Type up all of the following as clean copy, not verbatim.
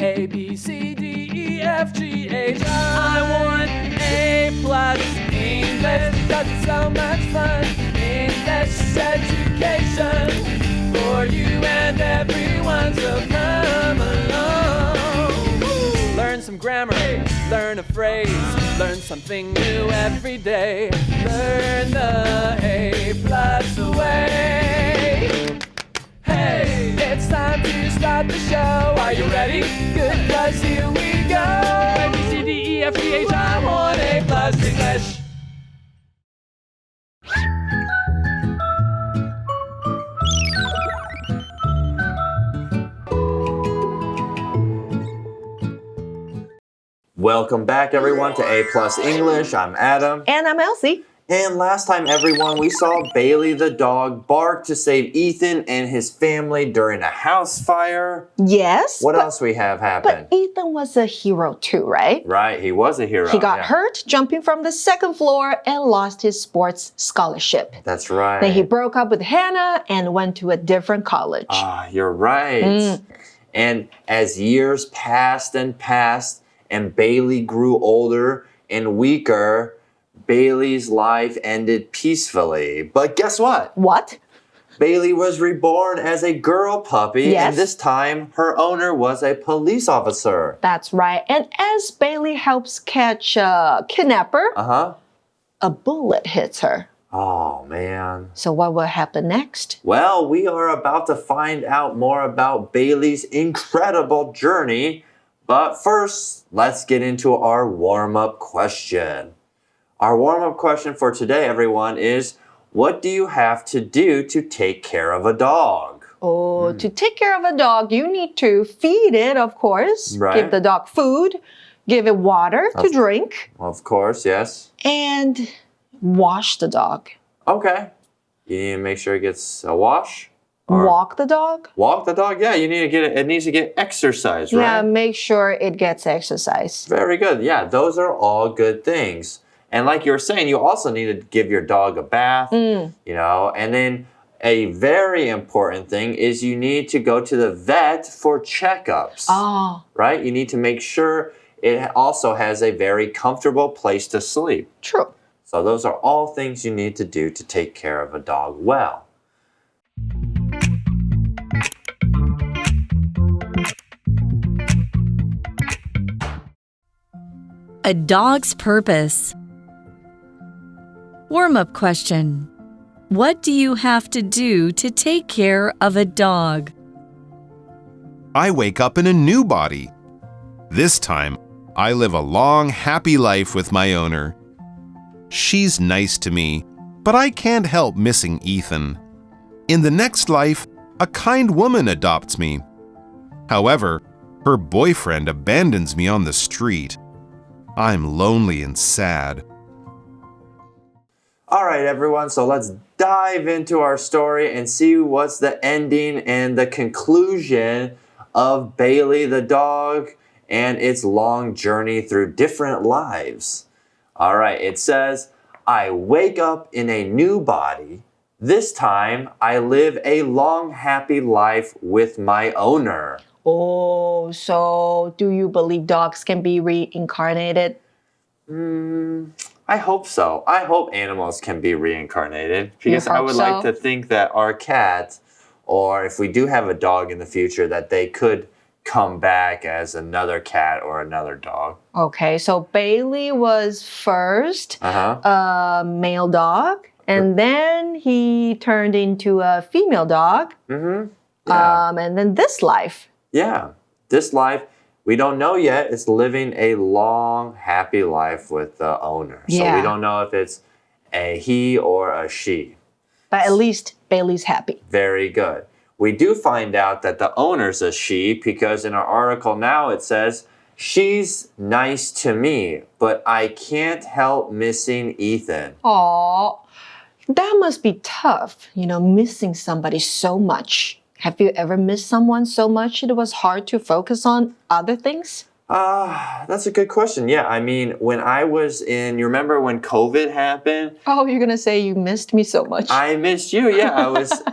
A, B, C, D, E, F, G, H, I want A plus English because it's so much fun. English education for you and everyone, so come along. Learn some grammar, learn a phrase, learn something new every day. Learn the A plus way. Hey, it's time to start the show. Are you ready? Good, 'cause here we go. A, B, C, D, E, F, G, H, I want A plus English. Welcome back, everyone, to A Plus English. I'm Adam. And I'm Elsie. And last time, everyone, we saw Bailey the dog bark to save Ethan and his family during a house fire. Yes. What else we have happen? But Ethan was a hero too, right? Right, he was a hero. He got hurt jumping from the second floor and lost his sports scholarship. That's right. Then he broke up with Hannah and went to a different college. You're right. And as years passed and Bailey grew older and weaker, Bailey's life ended peacefully. But guess what? What? Bailey was reborn as a girl puppy, yes. And this time her owner was a police officer. That's right. And as Bailey helps catch a kidnapper, a bullet hits her. Oh, man. So what will happen next? Well, we are about to find out more about Bailey's incredible journey. But first, let's get into our warm-up question. Our warm-up question for today, everyone, is what do you have to do to take care of a dog? To take care of a dog, you need to feed it, of course. Right. Give the dog food. Give it water to drink. Of course, yes. And wash the dog. Okay. You need to make sure it gets a wash. Walk the dog? Walk the dog? Yeah, you need to it needs to get exercise, right? Yeah, make sure it gets exercise. Very good. Yeah, those are all good things. And like you were saying, you also need to give your dog a bath, you know, and then a very important thing is you need to go to the vet for checkups. Right? You need to make sure it also has a very comfortable place to sleep. True. So those are all things you need to do to take care of a dog well. A dog's purpose. Warm-up question. What do you have to do to take care of a dog? I wake up in a new body. This time, I live a long, happy life with my owner. She's nice to me, but I can't help missing Ethan. In the next life, a kind woman adopts me. However, her boyfriend abandons me on the street. I'm lonely and sad. All right, everyone, so let's dive into our story and see what's the ending and the conclusion of Bailey the dog and its long journey through different lives. All right, it says, I wake up in a new body. This time, I live a long, happy life with my owner. Oh, so do you believe dogs can be reincarnated? I hope so. I hope animals can be reincarnated because I would like to think that our cat, or if we do have a dog in the future, that they could come back as another cat or another dog. Okay, so Bailey was first a male dog, and then he turned into a female dog. Yeah. And then this life. Yeah, this life, we don't know yet. It's living a long, happy life with the owner. So we don't know if it's a he or a she. But at least Bailey's happy. Very good. We do find out that the owner's a she because in our article now it says, she's nice to me, but I can't help missing Ethan. Aw, that must be tough, missing somebody so much. Have you ever missed someone so much it was hard to focus on other things? That's a good question. Yeah, I mean, when I was you remember when COVID happened? Oh, you're gonna say you missed me so much. I missed you. Yeah,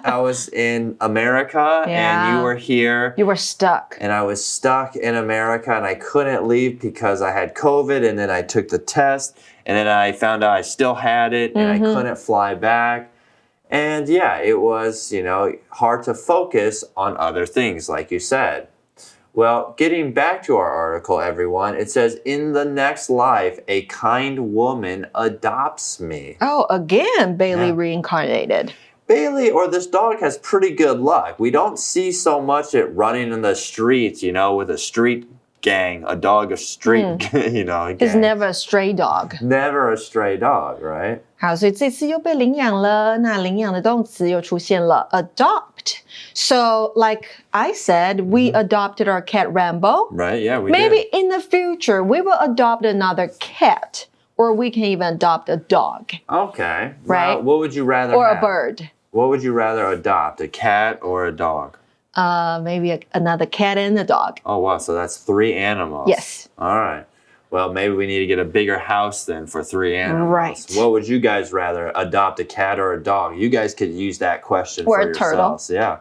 I was in America and you were here. You were stuck. And I was stuck in America and I couldn't leave because I had COVID and then I took the test and then I found out I still had it and I couldn't fly back. And yeah, it was, hard to focus on other things, like you said. Well, getting back to our article, everyone, it says, in the next life, a kind woman adopts me. Oh, again, Bailey reincarnated. Bailey or this dog has pretty good luck. We don't see so much it running in the streets, with a street gang, a dog, a street, gang. It's never a stray dog. Never a stray dog, right? 好，所以这次又被领养了。那领养的动词又出现了 adopt. So, like I said, we adopted our cat Rambo. Right, yeah, we Maybe did. in the future, we will adopt another cat. Or we can even adopt a dog. Okay. Right? Well, what would you rather Or have? a bird. What would you rather adopt, a cat or a dog? Maybe another cat and a dog. Oh, wow, so that's 3 animals. Yes. All right. Well, maybe we need to get a bigger house then for 3 animals. Right. What would you guys rather, adopt, a cat or a dog? You guys could use that question or for a yourselves. turtle. Yeah.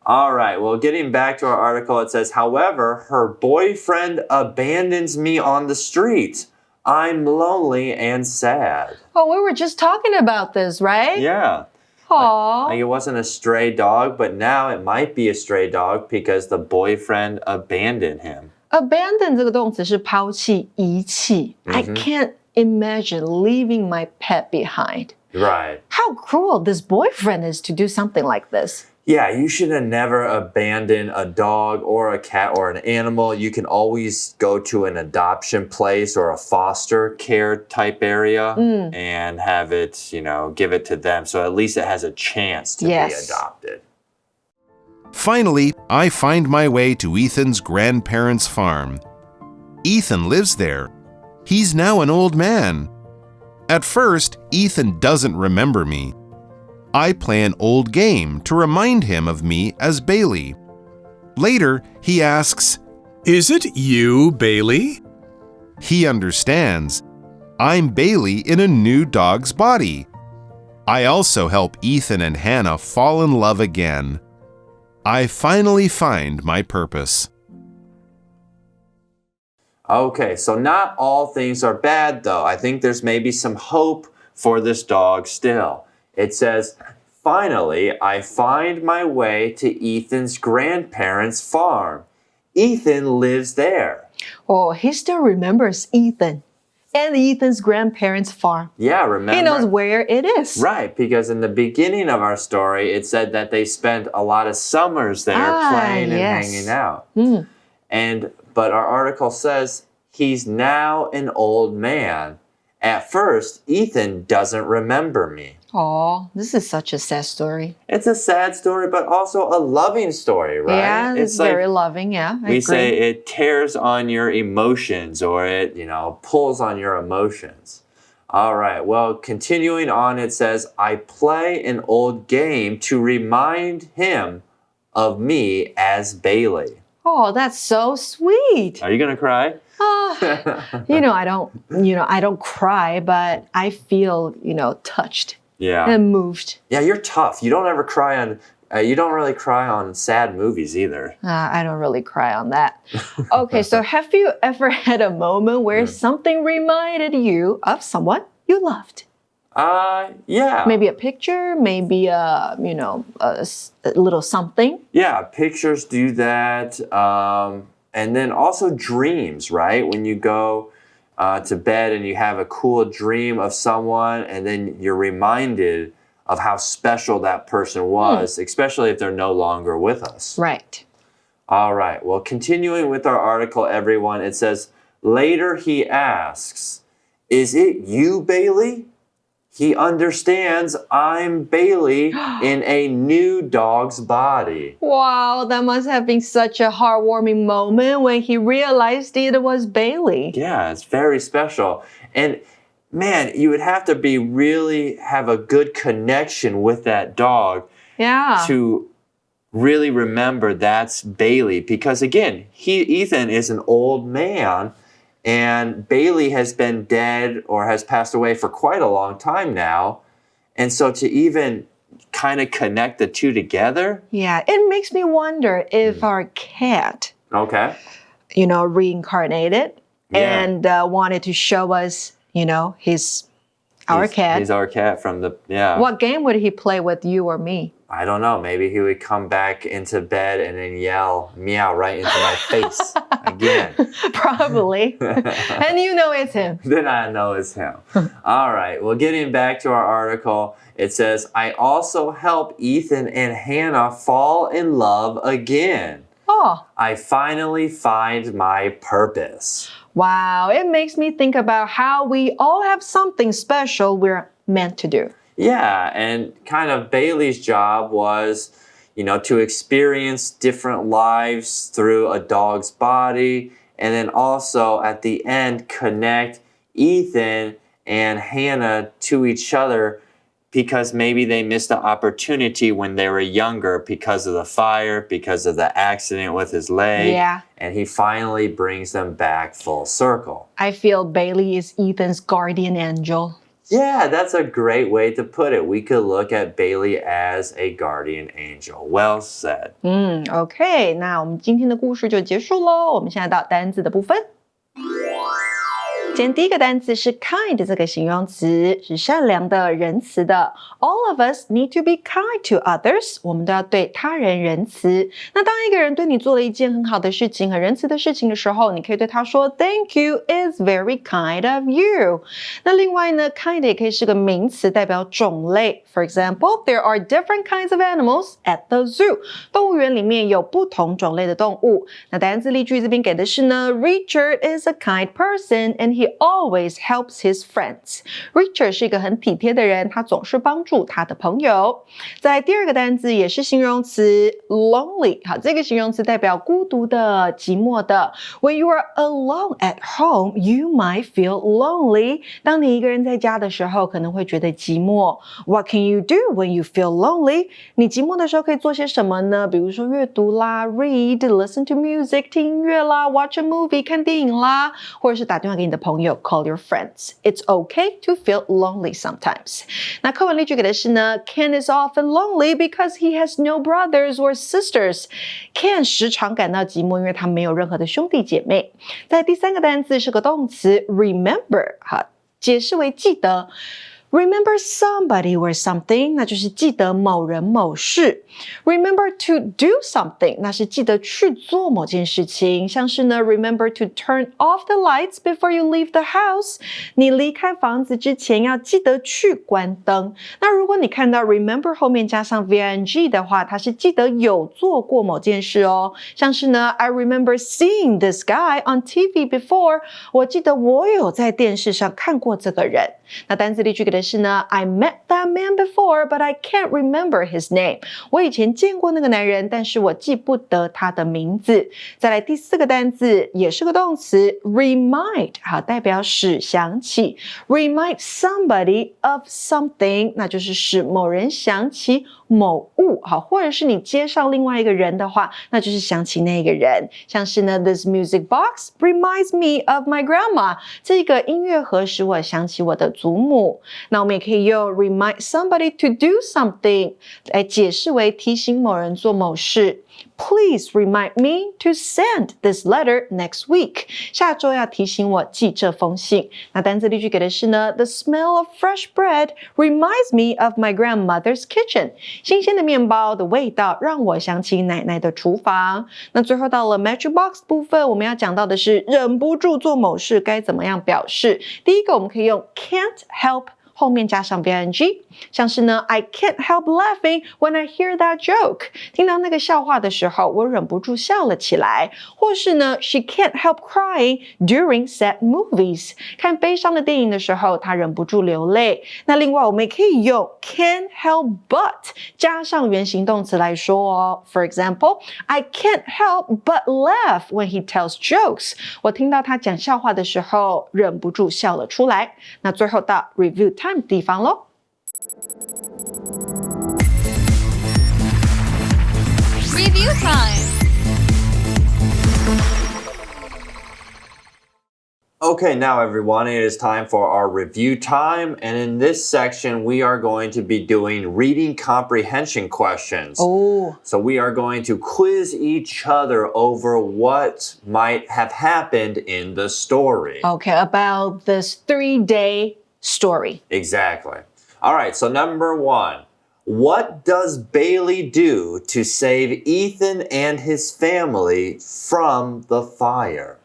All right. Well, getting back to our article, it says, however, her boyfriend abandons me on the street. I'm lonely and sad. Oh, we were just talking about this, right? Yeah. Aww. Like it wasn't a stray dog, but now it might be a stray dog because the boyfriend abandoned him. Abandon 这个动词是抛弃、遗弃。I can't imagine leaving my pet behind. Right. How cruel this boyfriend is to do something like this. Yeah, you should have never abandoned a dog or a cat or an animal. You can always go to an adoption place or a foster care type area and have it, give it to them. So at least it has a chance to be adopted. Finally, I find my way to Ethan's grandparents' farm. Ethan lives there. He's now an old man. At first, Ethan doesn't remember me. I play an old game to remind him of me as Bailey. Later, he asks, Is it you, Bailey? He understands. I'm Bailey in a new dog's body. I also help Ethan and Hannah fall in love again. I finally find my purpose. Okay, so not all things are bad, though. I think there's maybe some hope for this dog still. It says, finally, I find my way to Ethan's grandparents' farm. Ethan lives there. Oh, he still remembers Ethan and Ethan's grandparents' farm. Yeah, remember? He knows where it is. Right, because in the beginning of our story, it said that they spent a lot of summers there playing and hanging out. But our article says he's now an old man. At first, Ethan doesn't remember me. Oh, this is such a sad story. It's a sad story, but also a loving story, right? Yeah, it's very loving, yeah. I we agree. say it tears on your emotions or it, pulls on your emotions. All right, well, continuing on, it says, I play an old game to remind him of me as Bailey. Oh, that's so sweet. Are you going to cry? I don't cry, but I feel, touched. Yeah. And moved. Yeah, you're tough. You don't ever cry on, you don't really cry on sad movies either. I don't really cry on that. Okay, so have you ever had a moment where something reminded you of someone you loved? Yeah. Maybe a picture, maybe a little something. Yeah, pictures do that. And then also dreams, right? When you go to bed and you have a cool dream of someone and then you're reminded of how special that person was, especially if they're no longer with us. Right. All right. Well, continuing with our article, everyone, it says, later he asks, is it you, Bailey? He understands I'm Bailey in a new dog's body. Wow, that must have been such a heartwarming moment when he realized it was Bailey. Yeah, it's very special. And man, you would have to really have a good connection with that dog to really remember that's Bailey because again, Ethan is an old man and Bailey has been dead or has passed away for quite a long time now. And so to even kind of connect the two together. Yeah, it makes me wonder if our cat, reincarnated and wanted to show us, he's our cat. He's our cat from the, What game would he play with you or me? I don't know. Maybe he would come back into bed and then yell, meow, right into my face again. Probably. And you know it's him. Then I know it's him. All right. Well, getting back to our article, it says, I also help Ethan and Hannah fall in love again. Oh. I finally find my purpose. Wow. It makes me think about how we all have something special we're meant to do. Yeah, and kind of Bailey's job was, to experience different lives through a dog's body, and then also at the end connect Ethan and Hannah to each other because maybe they missed the opportunity when they were younger because of the fire, because of the accident with his leg. Yeah. And he finally brings them back full circle. I feel Bailey is Ethan's guardian angel. Yeah, that's a great way to put it. We could look at Bailey as a guardian angel. Well said. OK， 那我们今天的故事就结束喽。我们现在到单字的部分。今天第一个单词是 kind 这个形容词，是善良的、仁慈的。All of us need to be kind to others. 我们都要对他人仁慈。那当一个人对你做了一件很好的事情、很仁慈的事情的时候，你可以对他说 Thank you, it's very kind of you. 那另外呢 kind 也可以是个名词，代表种类。For example, there are different kinds of animals at the zoo. 动物园里面有不同种类的动物。那单字例句这边给的是呢 Richard is a kind person and he always helps his friends. Richard 是一个很体贴的人，他总是帮助他的朋友。在第二个单字也是形容词 lonely。好，这个形容词代表孤独的、寂寞的。When you are alone at home, you might feel lonely. 当你一个人在家的时候，可能会觉得寂寞。What can you do when you feel lonely? 你寂寞的时候可以做些什么呢？比如说阅读啦 ，read, listen to music, 听音乐啦 ，watch a movie, 看电影啦，或者是打电话给你的朋友 call your friends. It's okay to feel lonely sometimes. 那课文例句给的是呢 Ken is often lonely because he has no brothers or sisters. Ken 时常感到寂寞，因为他没有任何的兄弟姐妹。在第三个单字是个动词 remember， 好，解释为记得。Remember somebody or something， 那就是记得某人某事。Remember to do something， 那是记得去做某件事情，像是呢 Remember to turn off the lights before you leave the house， 你离开房子之前要记得去关灯。那如果你看到 Remember 后面加上 VING 的话，它是记得有做过某件事哦，像是呢 I remember seeing this guy on TV before， 我记得我有在电视上看过这个人。那单字例句给的是呢 I met that man before, but I can't remember his name. 我以前见过那个男人，但是我记不得他的名字。再来第四个单字也是个动词 remind， 好，代表使想起。Remind somebody of something， 那就是使某人想起某物，好，或者是你接上另外一个人的话，那就是想起那个人。像是呢 This music box reminds me of my grandma， 这个音乐盒使我想起我的祖母。那我们也可以用 remind somebody to do something 来解释为提醒某人做某事。Please remind me to send this letter next week. 下周要提醒我寄这封信。那单字例句给的是呢 The smell of fresh bread reminds me of my grandmother's kitchen. 新鲜的面包的味道让我想起奶奶的厨房。那最后到了 Magic Box 部分，我们要讲到的是忍不住做某事该怎么样表示。第一个我们可以用 can't help后面加上 VING， 像是呢 I can't help laughing when I hear that joke， 听到那个笑话的时候我忍不住笑了起来。或是呢 She can't help crying during sad movies， 看悲伤的电影的时候她忍不住流泪。那另外我们也可以用 can't help but 加上原形动词来说哦。For example, I can't help but laugh when he tells jokes， 我听到他讲笑话的时候忍不住笑了出来。那最后到 review time 地方咯。review time. Okay, now everyone, it is time for our review time. And in this section, we are going to be doing reading comprehension questions. Oh. So we are going to quiz each other over what might have happened in the story. Okay, about this 3-day story. Exactly. All right, so number 1. What does Bailey do to save Ethan and his family from the fire?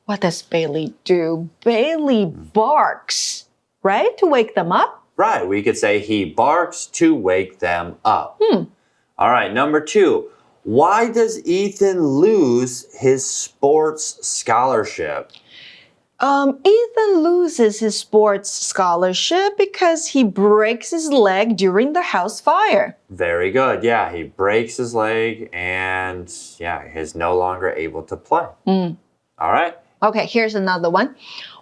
What does Bailey do? Bailey barks, right? To wake them up? Right, we could say he barks to wake them up. All right, number 2. Why does Ethan lose his sports scholarship? Ethan loses his sports scholarship because he breaks his leg during the house fire. Very good. Yeah, he breaks his leg and he's no longer able to play. All right. Okay, here's another one.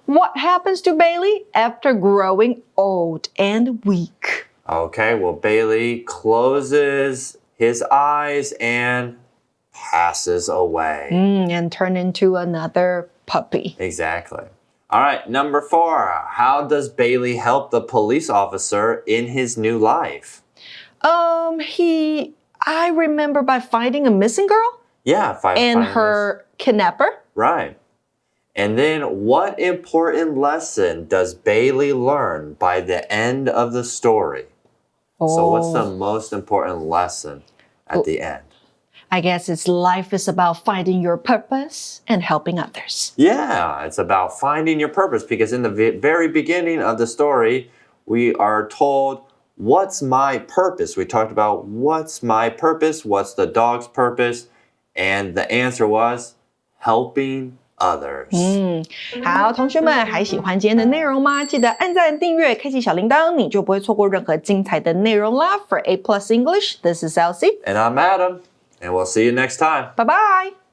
What happens to Bailey after growing old and weak? Okay, well, Bailey closes his eyes and passes away. And turn into another puppy. Exactly. All right, number 4. How does Bailey help the police officer in his new life? I remember by finding a missing girl. Yeah, and her kidnapper. Right. And then what important lesson does Bailey learn by the end of the story? So what's the most important lesson at the end? I guess it's life is about finding your purpose and helping others. Yeah, it's about finding your purpose because in the very beginning of the story, we are told, what's my purpose? We talked about what's my purpose, what's the dog's purpose, and the answer was helping others. 好，同学们还喜欢今天的内容吗？记得按赞、订阅、开启小铃铛，你就不会错过任何精彩的内容啦。For A+ English, this is Elsie. And I'm Adam, and we'll see you next time. Bye bye.